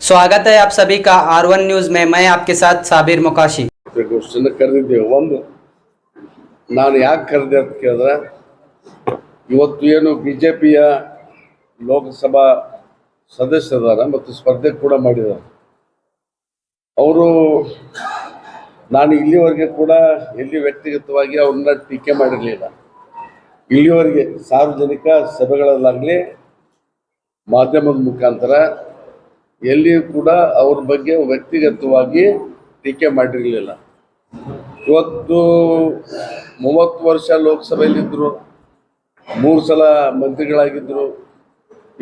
स्वागत है आप सभी का R1 न्यूज में। मैं आपके साथ साबिर मुकाशी। ಗೋಷ್ಠಿನ ಕರೆದಿದ್ದೇವೆ. ಒಂದು ನಾನು ಯಾಕೆ ಕರೆದೆ ಅಂತ ಕೇಳಿದ್ರೆ, ಇವತ್ತು ಏನು ಬಿಜೆಪಿಯ ಲೋಕಸಭಾ ಸದಸ್ಯರಾದ ಮತ್ತು ಸ್ಪರ್ಧೆ ಕೂಡ ಮಾಡಿದ್ದಾರೆ. ಅವರು ನಾನು ಇಲ್ಲಿವರೆಗೆ ಕೂಡ ಎಲ್ಲಿ ವ್ಯಕ್ತಿಗತವಾಗಿ ಅವ್ರನ್ನ ಟೀಕೆ ಮಾಡಿರಲಿಲ್ಲ. ಇಲ್ಲಿವರೆಗೆ ಸಾರ್ವಜನಿಕ ಸಭೆಗಳಲ್ಲಾಗಲಿ ಮಾಧ್ಯಮದ ಮುಖಾಂತರ ಎಲ್ಲಿಯೂ ಕೂಡ ಅವ್ರ ಬಗ್ಗೆ ವ್ಯಕ್ತಿಗತವಾಗಿ ಟೀಕೆ ಮಾಡಿರಲಿಲ್ಲ. ಇವತ್ತು 30 ವರ್ಷ ಲೋಕಸಭೆಯಲ್ಲಿದ್ದರು, 3 ಸಲ ಮಂತ್ರಿಗಳಾಗಿದ್ದರು.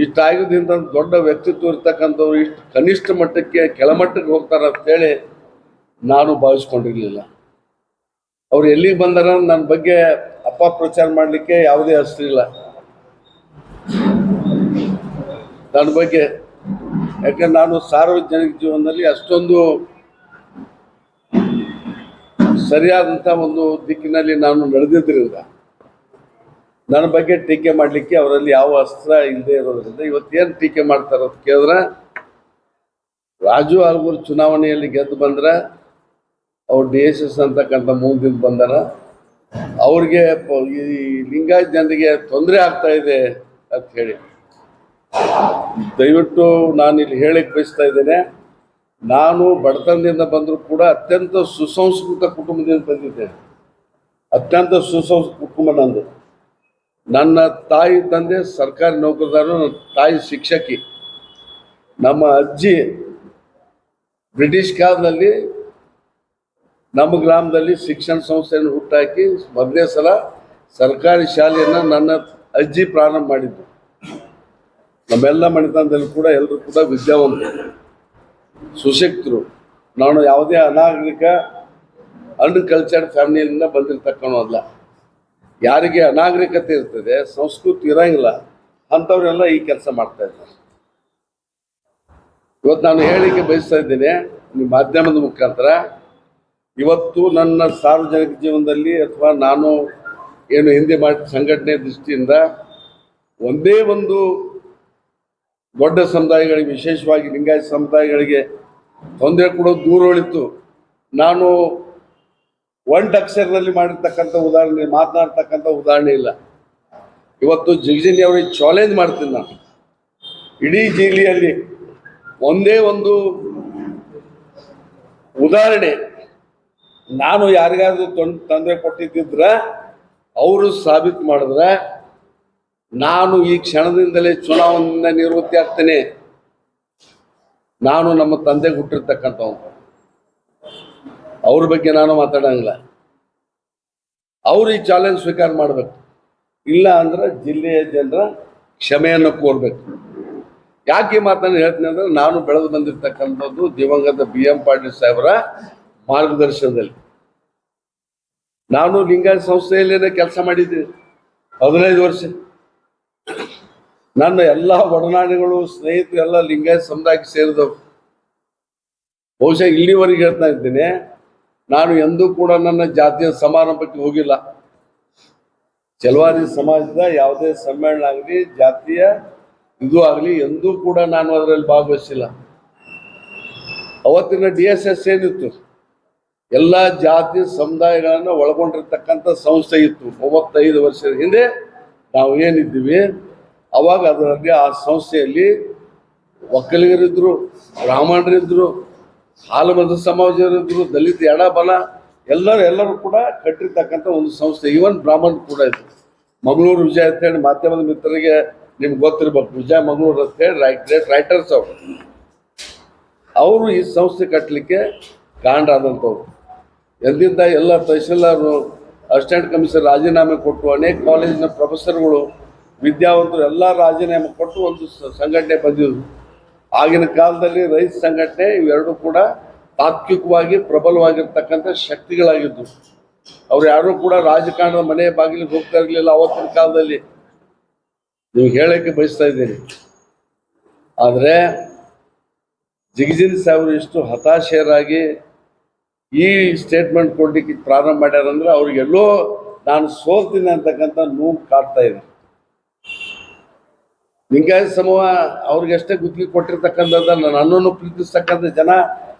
ಇಷ್ಟಾಗೋದ್ರಿಂದ ದೊಡ್ಡ ವ್ಯಕ್ತಿತ್ವ ಇರ್ತಕ್ಕಂಥವ್ರು ಇಷ್ಟು ಕನಿಷ್ಠ ಮಟ್ಟಕ್ಕೆ ಕೆಳಮಟ್ಟಕ್ಕೆ ಹೋಗ್ತಾರೆ ಅಂತೇಳಿ ನಾನು ಭಾವಿಸ್ಕೊಂಡಿರಲಿಲ್ಲ. ಅವ್ರು ಎಲ್ಲಿಗೆ ಬಂದಾರ ನನ್ನ ಬಗ್ಗೆ ಅಪಪ್ರಚಾರ ಮಾಡಲಿಕ್ಕೆ ಯಾವುದೇ ಹೆಸರಿಲ್ಲ ನನ್ನ ಬಗ್ಗೆ. ಯಾಕಂದ್ರೆ ನಾನು ಸಾರ್ವಜನಿಕ ಜೀವನದಲ್ಲಿ ಅಷ್ಟೊಂದು ಸರಿಯಾದಂಥ ಒಂದು ದಿಕ್ಕಿನಲ್ಲಿ ನಾನು ನಡೆದಿದ್ದರಿಂದ ನನ್ನ ಬಗ್ಗೆ ಟೀಕೆ ಮಾಡಲಿಕ್ಕೆ ಅವರಲ್ಲಿ ಯಾವ ಅಸ್ತ್ರ ಇಲ್ಲದೆ ಇರೋದ್ರಿಂದ ಇವತ್ತೇನು ಟೀಕೆ ಮಾಡ್ತಾರೆ ಅಂತ ಕೇಳಿದ್ರೆ, ರಾಜು ಆಲ್ಗೂರು ಚುನಾವಣೆಯಲ್ಲಿ ಗೆದ್ದು ಬಂದ್ರೆ ಅವ್ರು DSS ಅಂತಕ್ಕಂಥ ಮೂಲದಿಂದ ಬಂದಾರ. ಅವ್ರಿಗೆ ಈ ಲಿಂಗಾಯತ ಜನರಿಗೆ ತೊಂದರೆ ಆಗ್ತಾ ಇದೆ ಅಂತ ಹೇಳಿ ದಯವಿಟ್ಟು ನಾನು ಇಲ್ಲಿ ಹೇಳಕ್ಕೆ ಬಯಸ್ತಾ ಇದ್ದೇನೆ. ನಾನು ಬಡತನದಿಂದ ಬಂದರೂ ಕೂಡ ಅತ್ಯಂತ ಸುಸಂಸ್ಕೃತ ಕುಟುಂಬದಿಂದ ಬಂದಿದ್ದೇನೆ. ಅತ್ಯಂತ ಸುಸಂಸ್ಕೃತ ಕುಟುಂಬ ನಂದು. ನನ್ನ ತಾಯಿ ತಂದೆ ಸರ್ಕಾರಿ ನೌಕರದಾರರು, ನನ್ನ ತಾಯಿ ಶಿಕ್ಷಕಿ. ನಮ್ಮ ಅಜ್ಜಿ ಬ್ರಿಟಿಷ್ ಕಾಲದಲ್ಲಿ ನಮ್ಮ ಗ್ರಾಮದಲ್ಲಿ ಶಿಕ್ಷಣ ಸಂಸ್ಥೆಯನ್ನು ಹುಟ್ಟಾಕಿ ಮೊದಲನೇ ಸಲ ಸರ್ಕಾರಿ ಶಾಲೆಯನ್ನು ನನ್ನ ಅಜ್ಜಿ ಪ್ರಾರಂಭ ಮಾಡಿದ್ದು. ನಮ್ಮೆಲ್ಲ ಮನೆತನದಲ್ಲಿ ಕೂಡ ಎಲ್ಲರೂ ಕೂಡ ವಿದ್ಯಾವಂತರು, ಸುಶಿಕ್ತರು. ನಾನು ಯಾವುದೇ ಅನಾಗರಿಕ ಅನ್ಕಲ್ಚರ್ಡ್ ಫ್ಯಾಮಿಲಿಯಿಂದ ಬಂದಿರತಕ್ಕವಲ್ಲ. ಯಾರಿಗೆ ಅನಾಗರಿಕತೆ ಇರ್ತದೆ, ಸಂಸ್ಕೃತಿ ಇರೋಂಗಿಲ್ಲ, ಅಂಥವರೆಲ್ಲ ಈ ಕೆಲಸ ಮಾಡ್ತಾ ಇದ್ದಾರೆ. ಇವತ್ತು ನಾನು ಹೇಳಿಕೆ ಬಯಸ್ತಾ ಇದ್ದೇನೆ ನಿಮ್ಮ ಮಾಧ್ಯಮದ ಮುಖಾಂತರ. ಇವತ್ತು ನನ್ನ ಸಾರ್ವಜನಿಕ ಜೀವನದಲ್ಲಿ ಅಥವಾ ನಾನು ಏನು ಹಿಂದೆ ಮಾಡಿದ ಸಂಘಟನೆ ದೃಷ್ಟಿಯಿಂದ ಒಂದೇ ಒಂದು ದೊಡ್ಡ ಸಮುದಾಯಗಳಿಗೆ, ವಿಶೇಷವಾಗಿ ಲಿಂಗಾಯತ ಸಮುದಾಯಗಳಿಗೆ ತೊಂದರೆ ಕೊಡೋದು ದೂರ ಉಳಿತು. ನಾನು ಅಕ್ಷರದಲ್ಲಿ ಮಾಡಿರ್ತಕ್ಕಂಥ ಉದಾಹರಣೆ, ಮಾತನಾಡ್ತಕ್ಕಂಥ ಉದಾಹರಣೆ ಇಲ್ಲ. ಇವತ್ತು ಜಿಗಜಿನಿ ಅವರಿಗೆ ಚಾಲೆಂಜ್ ಮಾಡ್ತೀನಿ ನಾನು. ಇಡೀ ಜಿಲ್ಲೆಯಲ್ಲಿ ಒಂದೇ ಒಂದು ಉದಾಹರಣೆ ನಾನು ಯಾರಿಗಾದ್ರೂ ತೊಂದರೆ ಕೊಟ್ಟಿದ್ದಿದ್ರೆ ಅವರು ಸಾಬೀತು ಮಾಡಿದ್ರೆ ನಾನು ಈ ಕ್ಷಣದಿಂದಲೇ ಚುನಾವಣೆಯಿಂದ ನಿವೃತ್ತಿ ಆಗ್ತೇನೆ. ನಾನು ನಮ್ಮ ತಂದೆಗೆ ಹುಟ್ಟಿರ್ತಕ್ಕಂಥವ್ನು, ಅವ್ರ ಬಗ್ಗೆ ನಾನು ಮಾತಾಡಂಗಿಲ್ಲ. ಅವರು ಈ ಚಾಲೆಂಜ್ ಸ್ವೀಕಾರ ಮಾಡಬೇಕು. ಇಲ್ಲ ಅಂದ್ರೆ ಜಿಲ್ಲೆಯ ಜನರ ಕ್ಷಮೆಯನ್ನು ಕೋರ್ಬೇಕು. ಯಾಕೆ ಈ ಮಾತನ್ನು ಹೇಳ್ತೀನಿ ಅಂದ್ರೆ, ನಾನು ಬೆಳೆದು ಬಂದಿರ್ತಕ್ಕಂಥದ್ದು ದಿವಂಗತ BM ಪಾಟೀಲ್ ಸಾಹೇಬರ ಮಾರ್ಗದರ್ಶನದಲ್ಲಿ. ನಾನು ಲಿಂಗಾಯತ ಸಂಸ್ಥೆಯಲ್ಲೇನೆ ಕೆಲಸ ಮಾಡಿದ್ದೀನಿ 15 ವರ್ಷ. ನನ್ನ ಎಲ್ಲ ಒಡನಾಡಿಗಳು, ಸ್ನೇಹಿತರು ಎಲ್ಲ ಲಿಂಗಾಯತ ಸಮುದಾಯಕ್ಕೆ ಸೇರಿದವರು. ಬಹುಶಃ ಇಲ್ಲಿವರೆಗೆ ಹೇಳ್ತಾ ಇದ್ದೀನಿ, ನಾನು ಎಂದೂ ಕೂಡ ನನ್ನ ಜಾತಿಯ ಸಮಾರಂಭಕ್ಕೆ ಹೋಗಿಲ್ಲ. ಚಲವಾದಿ ಸಮಾಜದ ಯಾವುದೇ ಸಮ್ಮೇಳನ ಆಗಲಿ, ಜಾತಿಯ ಇದು ಆಗಲಿ, ಎಂದೂ ಕೂಡ ನಾನು ಅದರಲ್ಲಿ ಭಾಗವಹಿಸಿಲ್ಲ. ಅವತ್ತಿನ DSS ಏನಿತ್ತು, ಎಲ್ಲ ಜಾತಿ ಸಮುದಾಯಗಳನ್ನು ಒಳಗೊಂಡಿರ್ತಕ್ಕಂಥ ಸಂಸ್ಥೆ ಇತ್ತು. 35 ವರ್ಷದ ಹಿಂದೆ ನಾವು ಏನಿದ್ದೀವಿ ಅವಾಗ ಅದರಲ್ಲಿ ಆ ಸಂಸ್ಥೆಯಲ್ಲಿ ಒಕ್ಕಲಿಗರಿದ್ದರು, ಬ್ರಾಹ್ಮಣರಿದ್ದರು, ಹಾಲುಮತ ಸಮಾಜರಿದ್ದರು, ದಲಿತ ಎಡಬಲ ಎಲ್ಲರೂ ಕೂಡ ಕಟ್ಟಿರ್ತಕ್ಕಂಥ ಒಂದು ಸಂಸ್ಥೆ. ಈವನ್ ಬ್ರಾಹ್ಮಣರು ಕೂಡ ಇತ್ತು. ಮಂಗಳೂರು ವಿಜಯ ಅಂತ ಹೇಳಿ ಮಾಧ್ಯಮದ ಮಿತ್ರರಿಗೆ ನಿಮ್ಗೆ ಗೊತ್ತಿರ್ಬೇಕು. ವಿಜಯ ಮಂಗಳೂರು ಅಂತ ಹೇಳಿ ರೈಟರ್ಸ್ ಅವರು ಈ ಸಂಸ್ಥೆ ಕಟ್ಟಲಿಕ್ಕೆ ಕಾರಣರಾದಂಥವ್ರು. ಎಂದಿಂದ ಎಲ್ಲ ತಹಶೀಲ್ದಾರರು, ಅಸಿಸ್ಟೆಂಟ್ ಕಮಿಷನರ್ ರಾಜೀನಾಮೆ ಕೊಟ್ಟು, ಅನೇಕ ಕಾಲೇಜಿನ ಪ್ರೊಫೆಸರ್ಗಳು, ವಿದ್ಯಾವಂತರು ಎಲ್ಲ ರಾಜೀನಾಮೆ ಕೊಟ್ಟು ಒಂದು ಸಂಘಟನೆ ಬಂದಿದ್ರು. ಆಗಿನ ಕಾಲದಲ್ಲಿ ರೈತ ಸಂಘಟನೆ ಇವೆರಡೂ ಕೂಡ ತಾತ್ವಿಕವಾಗಿ ಪ್ರಬಲವಾಗಿರ್ತಕ್ಕಂಥ ಶಕ್ತಿಗಳಾಗಿದ್ದು. ಅವ್ರು ಯಾರೂ ಕೂಡ ರಾಜಕಾರಣದ ಮನೆ ಬಾಗಿಲಿಗೆ ಹೋಗ್ತಾ ಇರಲಿಲ್ಲ ಅವತ್ತಿನ ಕಾಲದಲ್ಲಿ. ನೀವು ಹೇಳಕ್ಕೆ ಬಯಸ್ತಾ ಇದ್ದೀನಿ. ಆದರೆ ಜಿಗಜಿನಿ ಸಾಹೇಬರು ಇಷ್ಟು ಹತಾಶರಾಗಿ ಈ ಸ್ಟೇಟ್ಮೆಂಟ್ ಕೊಡ್ಲಿಕ್ಕೆ ಪ್ರಾರಂಭ ಮಾಡ್ಯಾರಂದ್ರೆ ಅವ್ರಿಗೆಲ್ಲೋ ನಾನು ಸೋಲ್ತೀನಿ ಅಂತಕ್ಕಂಥ ನೋವು ಕಾಡ್ತಾ ಇದೆ. ಲಿಂಗಾಯತ ಸಮೂಹ ಅವ್ರಿಗೆ ಎಷ್ಟೇ ಗುತ್ತಿಗೆ ಕೊಟ್ಟಿರ್ತಕ್ಕಂಥದ್ದು ನನ್ನನ್ನು ಪ್ರೀತಿಸ್ತಕ್ಕಂಥ ಜನ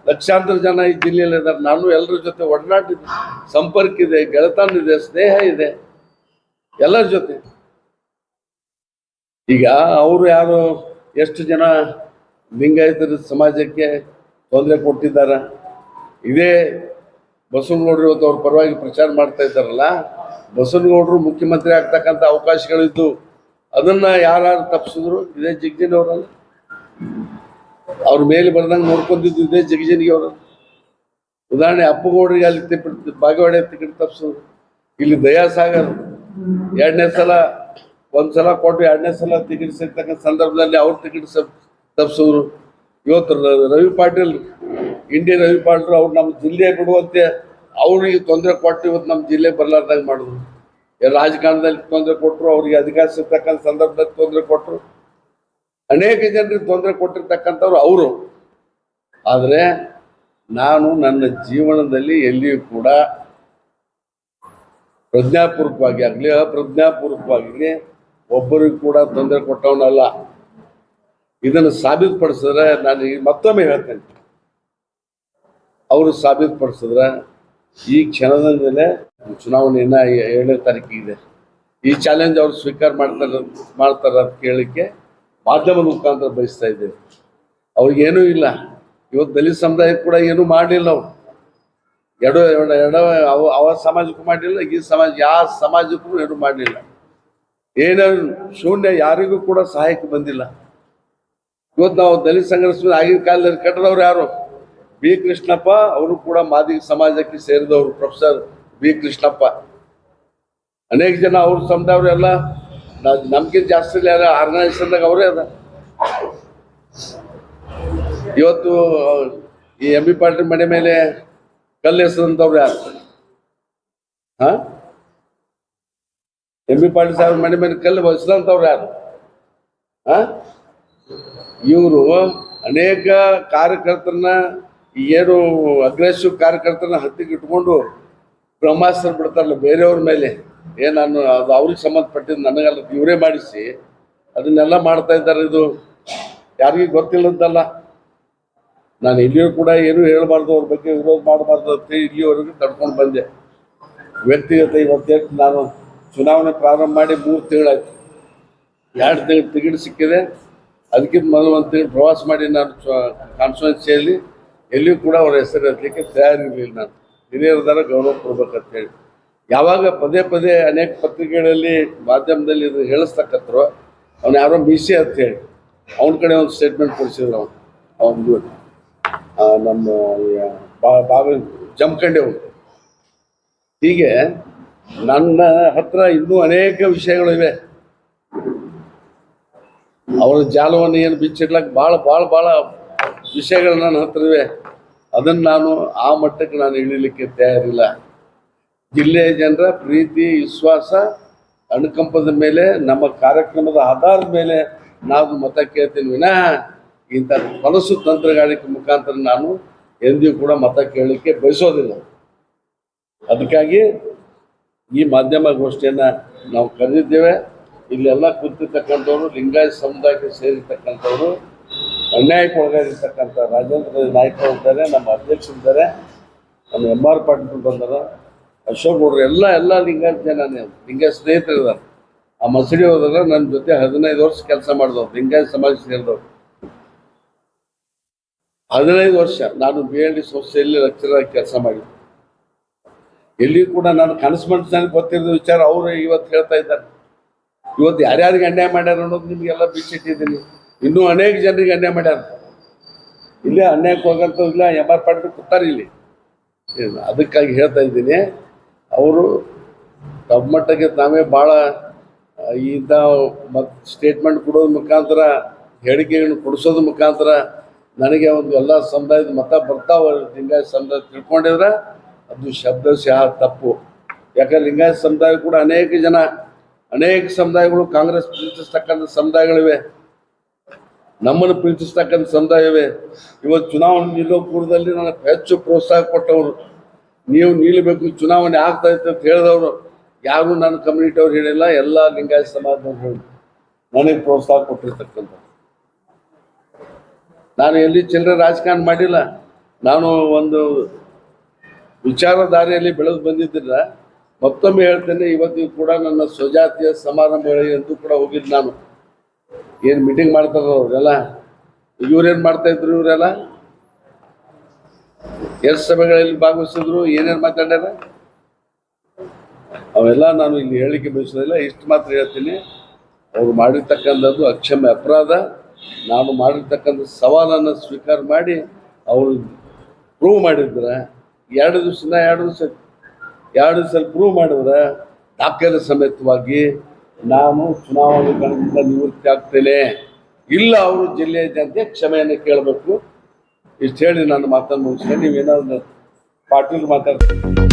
ಲಕ್ಷಾಂತರ ಜನ ಈ ಜಿಲ್ಲೆಯಲ್ಲಿ ಇದ್ದಾರೆ. ನಾನು ಎಲ್ಲರ ಜೊತೆ ಒಡನಾಟ ಇದೆ, ಸಂಪರ್ಕ ಇದೆ, ಗೆಳೆತನ ಇದೆ, ಸ್ನೇಹ ಇದೆ ಎಲ್ಲರ ಜೊತೆ. ಈಗ ಅವರು ಯಾರು ಎಷ್ಟು ಜನ ಲಿಂಗಾಯತರ ಸಮಾಜಕ್ಕೆ ತೊಂದರೆ ಕೊಟ್ಟಿದ್ದಾರೆ. ಇದೇ ಬಸವನಗೌಡರು ಇವತ್ತು ಅವ್ರ ಪರವಾಗಿ ಪ್ರಚಾರ ಮಾಡ್ತಾ ಇದ್ದಾರಲ್ಲ, ಬಸವನಗೌಡರು ಮುಖ್ಯಮಂತ್ರಿ ಆಗ್ತಕ್ಕಂಥ ಅವಕಾಶಗಳಿದ್ದು ಅದನ್ನ ಯಾರು ತಪ್ಪಿಸಿದ್ರು ಇದೇ ಜಗಜೀನ್ ಅವರಲ್ಲ. ಅವ್ರ ಮೇಲೆ ಬರ್ದಂಗೆ ನೋಡ್ಕೊಂಡಿದ್ದು ಇದೇ ಜಗಜೀನಿಗೆ ಅವರು. ಉದಾಹರಣೆ ಅಪ್ಪಗೌಡರಿಗೆ ಅಲ್ಲಿ ಬಾಗೇವಾಡಿ ಟಿಕೆಟ್ ತಪ್ಪಿಸಿದ್ರು. ಇಲ್ಲಿ ದಯಾಸಾಗರ್ ಎರಡನೇ ಸಲ, ಒಂದ್ಸಲ ಕೊಟ್ಟು ಎರಡನೇ ಸಲ ಟಿಕೆಟ್ ಸಿಗ್ತಕ್ಕಂಥ ಸಂದರ್ಭದಲ್ಲಿ ಅವ್ರ ಟಿಕೆಟ್ ತಪ್ಪಿಸಿದ್ರು. ಇವತ್ತು ರವಿ ಪಾಟೀಲ್, ಇಂಡಿಯನ್ ರವಿ ಪಾಟೀಲ್ ಅವ್ರು ನಮ್ಮ ಜಿಲ್ಲೆ ಬಿಡುವಂತೆ ಅವ್ರಿಗೆ ತೊಂದರೆ ಕೊಟ್ಟು ಇವತ್ತು ನಮ್ಮ ಜಿಲ್ಲೆ ಬರಲಾರ್ದಾಗ ಮಾಡಿದ್ರು. ರಾಜಕಾರಣದಲ್ಲಿ ತೊಂದರೆ ಕೊಟ್ಟರು, ಅವ್ರಿಗೆ ಅಧಿಕಾರ ಸಿಗ್ತಕ್ಕಂಥ ಸಂದರ್ಭದಲ್ಲಿ ತೊಂದರೆ ಕೊಟ್ಟರು, ಅನೇಕ ಜನರಿಗೆ ತೊಂದರೆ ಕೊಟ್ಟಿರ್ತಕ್ಕಂಥವ್ರು ಅವರು. ಆದರೆ ನಾನು ನನ್ನ ಜೀವನದಲ್ಲಿ ಎಲ್ಲಿಯೂ ಕೂಡ ಪ್ರಜ್ಞಾಪೂರ್ವಕವಾಗಿ ಆಗಲಿ ಅಪ್ರಜ್ಞಾಪೂರ್ವಕವಾಗಿ ಒಬ್ಬರಿಗೂ ಕೂಡ ತೊಂದರೆ ಕೊಟ್ಟವನಲ್ಲ. ಇದನ್ನು ಸಾಬೀತುಪಡಿಸಿದ್ರೆ ನಾನು ಮತ್ತೊಮ್ಮೆ ಹೇಳ್ತೇನೆ, ಅವರು ಸಾಬೀತುಪಡಿಸಿದ್ರೆ ಈ ಕ್ಷಣದ ಮೇಲೆ ಚುನಾವಣೆಯನ್ನ 7ನೇ ತಾರೀಕಿಗೆ ಇದೆ. ಈ ಚಾಲೆಂಜ್ ಅವರು ಸ್ವೀಕಾರ ಮಾಡ್ತಾರ ಅಂತ ಕೇಳಲಿಕ್ಕೆ ಮಾಧ್ಯಮದ ಮುಖಾಂತರ ಬಯಸ್ತಾ ಇದ್ದೇವೆ. ಅವ್ರಿಗೇನೂ ಇಲ್ಲ. ಇವತ್ತು ದಲಿತ ಸಮುದಾಯ ಕೂಡ ಏನೂ ಮಾಡಲಿಲ್ಲ. ಅವರು ಅವ ಸಮಾಜಕ್ಕೂ ಮಾಡಲಿಲ್ಲ, ಈ ಸಮಾಜ ಯಾವ ಸಮಾಜಕ್ಕೂ ಏನೂ ಮಾಡಲಿಲ್ಲ. ಏನೋ ಶೂನ್ಯ, ಯಾರಿಗೂ ಕೂಡ ಸಹಾಯಕ್ಕೆ ಬಂದಿಲ್ಲ. ಇವತ್ತು ನಾವು ದಲಿತ ಸಂಘರ್ಷ ಆಗಿನ ಕಾಲದಲ್ಲಿ ಕಟ್ಟದವ್ರು ಯಾರು? ಬಿ ಕೃಷ್ಣಪ್ಪ. ಅವರು ಕೂಡ ಮಾದಿಗ ಸಮಾಜಕ್ಕೆ ಸೇರಿದವರು, ಪ್ರೊಫೆಸರ್ ಬಿ ಕೃಷ್ಣಪ್ಪ. ಅನೇಕ ಜನ ಅವ್ರ ಸಮುದಾಯವರೆಲ್ಲ ನಮ್ಗಿಂತ ಜಾಸ್ತಿ ಆರ್ಗನೈಸೇಷನ್ದಾಗ ಅವರೇ ಅದ. ಇವತ್ತು ಈ ಎಂ ಬಿ ಪಾಟೀಲ್ ಮನೆ ಮೇಲೆ ಕಲ್ಲು ಎಸೆದಂಥವ್ರು ಯಾರು? ಎಂ ಬಿ ಪಾಟೀಲ್ ಸಾಹೇಬ್ರ ಮನೆ ಮೇಲೆ ಕಲ್ಲು ಬಸಿದಂಥವ್ರು ಯಾರು? ಇವರು ಅನೇಕ ಕಾರ್ಯಕರ್ತರನ್ನ, ಏನು ಅಗ್ರೆಸಿವ್ ಕಾರ್ಯಕರ್ತರನ್ನ ಹತ್ತಿಗೆ ಇಟ್ಕೊಂಡು ಬ್ರಹ್ಮಾಸ್ತ್ರ ಬಿಡ್ತಾರಲ್ಲ ಬೇರೆಯವ್ರ ಮೇಲೆ, ನಾನು ಅದು ಅವ್ರಿಗೆ ಸಂಬಂಧಪಟ್ಟಿದ್ದು ನನಗಲ್ಲ, ಇವರೇ ಮಾಡಿಸಿ ಅದನ್ನೆಲ್ಲ ಮಾಡ್ತಾ ಇದ್ದಾರೆ. ಇದು ಯಾರಿಗೂ ಗೊತ್ತಿಲ್ಲದಲ್ಲ. ನಾನು ಇಲ್ಲಿಯೂ ಕೂಡ ಏನೂ ಹೇಳಬಾರ್ದು, ಅವ್ರ ಬಗ್ಗೆ ವಿರೋಧ ಮಾಡಬಾರ್ದು ಅಂತ ಇಲ್ಲಿವರೆಗೂ ತಡ್ಕೊಂಡು ಬಂದೆ. ವ್ಯಕ್ತಿಗತ ಇವತ್ತೇನು ನಾನು ಚುನಾವಣೆ ಪ್ರಾರಂಭ ಮಾಡಿ 3 ತಿಂಗಳಾಯ್ತು. 2 ತಿಂಗಳು ಟಿಕೆಟ್ ಸಿಕ್ಕಿದೆ. ಅದಕ್ಕಿಂತ ಮೊದಲು 1 ತಿಂಗಳು ಪ್ರವಾಸ ಮಾಡಿ ನಾನು ಕಾನ್ಸ್ಟಿಟ್ಯೂನ್ಸಿಯಲ್ಲಿ ಎಲ್ಲಿಯೂ ಕೂಡ ಅವ್ರ ಹೆಸರು ಎತ್ತಲಿಕ್ಕೆ ತಯಾರಿರಲಿಲ್ಲ. ನಾನು ಹಿರಿಯರದಾರ ಗೌರವ ಕೊಡ್ಬೇಕಂತ ಹೇಳಿ ಯಾವಾಗ ಪದೇ ಪದೇ ಅನೇಕ ಪತ್ರಿಕೆಗಳಲ್ಲಿ ಮಾಧ್ಯಮದಲ್ಲಿ ಇದು ಹೇಳಿಸ್ತಕ್ಕಂಥರು, ಅವ್ನು ಯಾರೋ ಮೀಸಿ ಅಂತ ಹೇಳಿ ಅವನ ಕಡೆ ಒಂದು ಸ್ಟೇಟ್ಮೆಂಟ್ ಕೊಡಿಸಿದ್ರು. ಅವನು ನಮ್ಮ ಬಾಬಾ ಜಮಖಂಡಿ ಅವರು. ಹೀಗೆ ನನ್ನ ಹತ್ರ ಇನ್ನೂ ಅನೇಕ ವಿಷಯಗಳಿವೆ. ಅವರ ಜಾಲವನ್ನು ಏನು ಬಿಚ್ಚಿಡ್ಲಕ್ಕೆ ಭಾಳ ವಿಷಯಗಳು ನನ್ನ ಹತ್ರ ಇವೆ. ಅದನ್ನು ನಾನು ಆ ಮಟ್ಟಕ್ಕೆ ನಾನು ಇಳಿಲಿಕ್ಕೆ ತಯಾರಿಲ್ಲ. ಜಿಲ್ಲೆಯ ಜನರ ಪ್ರೀತಿ, ವಿಶ್ವಾಸ, ಅನುಕಂಪದ ಮೇಲೆ, ನಮ್ಮ ಕಾರ್ಯಕ್ರಮದ ಆಧಾರದ ಮೇಲೆ ನಾವು ಮತ ಕೇಳ್ತೀನಿ ವಿನಃ ಇಂಥ ಹೊಲಸು ತಂತ್ರಗಾರಿಕೆ ಮುಖಾಂತರ ನಾನು ಎಂದಿಗೂ ಕೂಡ ಮತ ಕೇಳಲಿಕ್ಕೆ ಬಯಸೋದಿಲ್ಲ. ಅದಕ್ಕಾಗಿ ಈ ಮಾಧ್ಯಮ ಗೋಷ್ಠಿಯನ್ನು ನಾವು ಕರೆದಿದ್ದೇವೆ. ಇಲ್ಲೆಲ್ಲ ಕೂತಿರ್ತಕ್ಕಂಥವ್ರು ಲಿಂಗಾಯತ ಸಮುದಾಯಕ್ಕೆ ಸೇರಿರ್ತಕ್ಕಂಥವ್ರು, ಅನ್ಯಾಯಕ್ಕೆ ಒಳಗಾಗಿರ್ತಕ್ಕಂಥ ರಾಜೇಂದ್ರ ನಾಯ್ಕರು ಇದ್ದಾರೆ, ನಮ್ಮ ಅಧ್ಯಕ್ಷರಿದ್ದಾರೆ, ನಮ್ಮ MR ಪಾಟೀಲ್ ಬಂದಾರ, ಅಶೋಕ್ ಗೌಡ್ರು, ಎಲ್ಲ ಲಿಂಗಾಯತ ಜನ, ಲಿಂಗಾಯತ ಸ್ನೇಹಿತರಿದ್ದಾರೆ. ಆ ಮಸಡಿ ಹೋದ್ರೆ ನನ್ನ ಜೊತೆ 15 ವರ್ಷ ಕೆಲಸ ಮಾಡಿದವ್ರು, ಲಿಂಗಾಯತ ಸಮಾಜ ಸೇರಿದವ್ರು. 15 ವರ್ಷ ನಾನು BLD ಸಂಸ್ಥೆಯಲ್ಲಿ ಲೆಕ್ಚರ್ ಆಗಿ ಕೆಲಸ ಮಾಡಿದ್ದೆ. ಎಲ್ಲಿಯೂ ಕೂಡ ನಾನು ಕನಸು ಮನಸ್ಸಿನಲ್ಲಿ ಗೊತ್ತಿರೋ ವಿಚಾರ ಅವರು ಇವತ್ತು ಹೇಳ್ತಾ ಇದ್ದಾರೆ. ಇವತ್ತು ಯಾರ್ಯಾರಿಗೆ ಅನ್ಯಾಯ ಮಾಡ್ಯಾರ ಅನ್ನೋದು ನಿಮಗೆಲ್ಲ ಬಿಚ್ಚಿಟ್ಟಿದ್ದೀನಿ. ಇನ್ನೂ ಅನೇಕ ಜನರಿಗೆ ಅನ್ಯಾಯ ಮಾಡ್ಯಾರ. ಇಲ್ಲೇ ಅನ್ಯಾಯಕ್ಕೆ ಹೋಗಂತ ಇಲ್ಲ, MR ಪಾಟೀಲ್ ಕೂತಾರೆ ಇಲ್ಲಿ. ಅದಕ್ಕಾಗಿ ಹೇಳ್ತಾ ಇದ್ದೀನಿ, ಅವರು ತಮ್ಮ ಮಟ್ಟಕ್ಕೆ ತಾವೇ ಭಾಳ ಇಂಥ ಸ್ಟೇಟ್ಮೆಂಟ್ ಕೊಡೋದ್ರ ಮುಖಾಂತರ, ಹೇಳಿಕೆಗಳನ್ನು ಕೊಡಿಸೋದ್ರ ಮುಖಾಂತರ ನನಗೆ ಒಂದು ಎಲ್ಲ ಸಮುದಾಯದ ಮತ ಬರ್ತಾವೆ ಲಿಂಗಾಯತ ಸಮುದಾಯ ತಿಳ್ಕೊಂಡಿದ್ರೆ ಅದು ಶಬ್ದಶಃ ತಪ್ಪು. ಯಾಕಂದ್ರೆ ಲಿಂಗಾಯತ ಸಮುದಾಯ ಕೂಡ ಅನೇಕ ಸಮುದಾಯಗಳು ಕಾಂಗ್ರೆಸ್ ಪ್ರೀತಿಸ್ತಕ್ಕಂಥ ಸಮುದಾಯಗಳಿವೆ, ನಮ್ಮನ್ನು ಪ್ರೀತಿಸ್ತಕ್ಕಂಥ ಸಮುದಾಯವಿವೆ. ಇವತ್ತು ಚುನಾವಣೆ ನಿಲ್ಲೋ ಪೂರ್ವದಲ್ಲಿ ನನಗೆ ಹೆಚ್ಚು ಪ್ರೋತ್ಸಾಹ ಕೊಟ್ಟವರು, ನೀವು ನಿಲ್ಲಬೇಕು, ಚುನಾವಣೆ ಆಗ್ತಾ ಇತ್ತು ಅಂತ ಹೇಳಿದವರು ಯಾರು ನನ್ನ ಕಮ್ಯುನಿಟಿ ಅವ್ರು ಹೇಳಿಲ್ಲ, ಎಲ್ಲ ಲಿಂಗಾಯತ ಸಮಾಜದವ್ರು ಹೇಳಿ. ನನಗೆ ಪ್ರೋತ್ಸಾಹ ಕೊಟ್ಟಿರ್ತಕ್ಕಂಥ. ನಾನು ಎಲ್ಲಿ ಚಿಲ್ಲರೆ ರಾಜಕಾರಣ ಮಾಡಿಲ್ಲ. ನಾನು ಒಂದು ವಿಚಾರಧಾರೆಯಲ್ಲಿ ಬೆಳೆದು ಬಂದಿದ್ದಿಲ್ಲ. ಮತ್ತೊಮ್ಮೆ ಹೇಳ್ತೇನೆ, ಇವತ್ತಿಗೂ ಕೂಡ ನನ್ನ ಸ್ವಜಾತಿಯ ಸಮಾರಂಭಗಳಿಗೆ ಅಂತೂ ಕೂಡ ಹೋಗಿದ್ದು ನಾನು. ಏನು ಮೀಟಿಂಗ್ ಮಾಡ್ತಾರೋ ಅವರೆಲ್ಲ, ಇವ್ರೇನು ಮಾಡ್ತಾ ಇದ್ರು, ಇವರೆಲ್ಲ ಎಷ್ಟು ಸಭೆಗಳಲ್ಲಿ ಭಾಗವಹಿಸಿದ್ರು, ಏನೇನು ಮಾತಾಡ್ಯಾರ ಅವೆಲ್ಲ ನಾನು ಇಲ್ಲಿ ಹೇಳಲಿಕ್ಕೆ ಬಯಸೋದಿಲ್ಲ. ಇಷ್ಟು ಮಾತ್ರ ಹೇಳ್ತೀನಿ, ಅವರು ಮಾಡಿರ್ತಕ್ಕಂಥದ್ದು ಅಕ್ಷಮ್ಯ ಅಪರಾಧ. ನಾನು ಮಾಡಿರ್ತಕ್ಕಂಥ ಸವಾಲನ್ನು ಸ್ವೀಕಾರ ಮಾಡಿ ಅವರು ಪ್ರೂವ್ ಮಾಡಿದ್ರೆ, 2 ದಿವಸ ಪ್ರೂವ್ ಮಾಡಿದ್ರೆ ದಾಖಲೆ ಸಮೇತವಾಗಿ ನಾನು ಚುನಾವಣೆ ಕಣದಿಂದ ನಿವೃತ್ತಿ ಆಗ್ತೇನೆ. ಇಲ್ಲ ಅವರು ಜಿಲ್ಲೆಯ ಜನತೆ ಕ್ಷಮೆಯನ್ನು ಕೇಳಬೇಕು. ಇಷ್ಟು ಹೇಳಿ ನಾನು ಮಾತನ್ನು ಮುಗಿಸ್ತೇನೆ. ನೀವೇನಾದ್ರು ಪಾಟೀಲ್ ಮಾತಾಡ್ತೀನಿ.